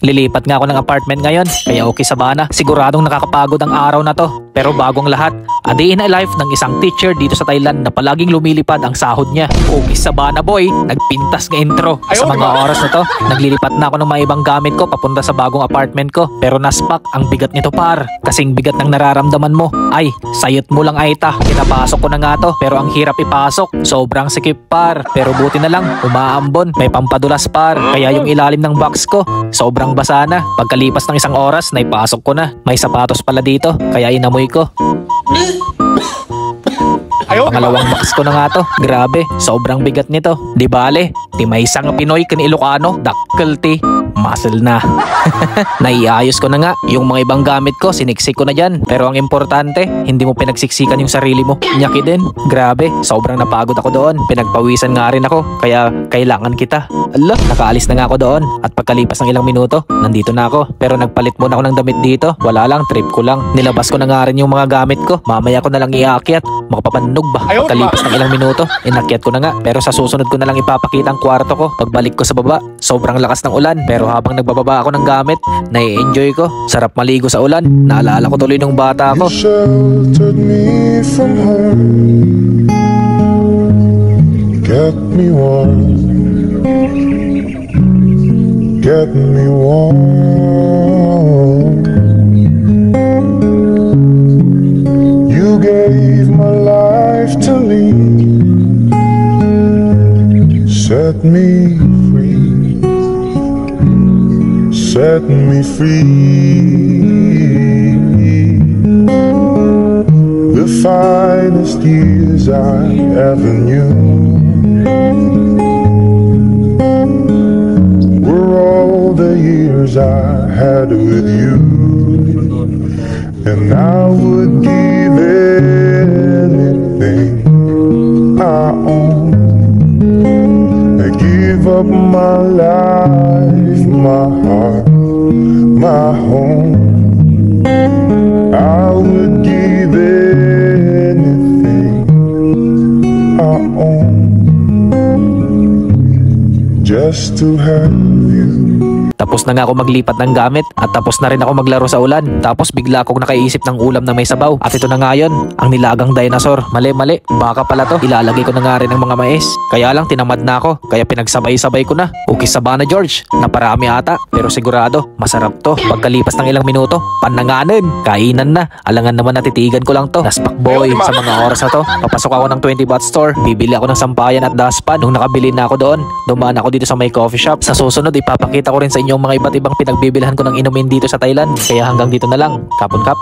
Lilipat nga ako ng apartment ngayon, kaya okay Sabana. Siguradong nakakapagod ang araw na to. Pero bagong lahat, a day in a life ng isang teacher dito sa Thailand na palaging lumilipad ang sahod niya. Okay Sabana boy, nagpintas nga intro. Sa mga oras na to, naglilipat na ako ng mga ibang gamit ko papunta sa bagong apartment ko. Pero naspak, ang bigat nito par. Kasing bigat ng nararamdaman mo. Ay, sayot mo lang Aita. Pinapasok ko na nga to, pero ang hirap ipasok. Sobrang sikip par. Pero buti na lang, umaambon. May pampadulas par. Kaya yung ilalim ng box ko, sobrang basa na. Pagkalipas ng isang oras, naipasok ko na. May sapatos pala dito, kaya inamoy ko. Pangalawang box ko na nga to. Grabe, sobrang bigat nito. Di bale, di may isang Pinoy kan Ilocano, dakkel ti. Muscle na. Naiayos ko na nga. Yung mga ibang gamit ko, siniksik ko na dyan. Pero ang importante, hindi mo pinagsiksikan yung sarili mo. Nyaki din. Grabe, sobrang napagod ako doon. Pinagpawisan nga rin ako. Kaya kailangan kita. Ala, nakaalis na nga ako doon. At pagkalipas ng ilang minuto, nandito na ako. Pero nagpalit muna ako ng damit dito. Wala lang, trip ko lang. Nilabas ko na nga rin yung mga gamit ko. Mamaya ko na lang iakyat. Makapapanog ba? Pagkalipas ng ilang minuto, inakyat ko na nga. Pero sa susunod ko na lang ipapakita ang kwarto ko. Pagbalik ko sa baba, sobrang lakas ng ulan. Pero habang nagbababa ako ng gamit, nai-enjoy ko. Sarap maligo sa ulan. Naalala ko tuloy nung bata ako. You sheltered me from home, kept me warm, kept me warm. You gave my life to lead, set me free. Set me free. The finest years I ever knew were all the years I had with you, and I would give anything I own. I give up my life, my heart, my home. I would give anything I own just to have you. Tapos na nga ako maglipat ng gamit at tapos na rin ako maglaro sa ulan. Tapos bigla akong nakaisip ng ulam na may sabaw. At ito na nga yun, ang nilagang dinosaur. Mali, baka pala to. Ilalagay ko na nga rin ng mga mais. Kaya lang tinamad na ako, kaya pinagsabay-sabay ko na. Okay Sabana George, naparami ata. Pero sigurado, masarap to. Pagkalipas ng ilang minuto, pananganin. Kainan na. Alangan naman natitigan ko lang to. Naspak boy, sa mga oras na to, papasok ako ng 20 baht store. Bibili ako ng sampayan at daspan. Nung nakabili na ako doon, dumaan ako dito sa may coffee shop. Sa susunod, ipapakita ko rin sa inyo yung mga iba't ibang pinagbibilhan ko ng inumin dito sa Thailand. Kaya hanggang dito na lang. Kapon kap.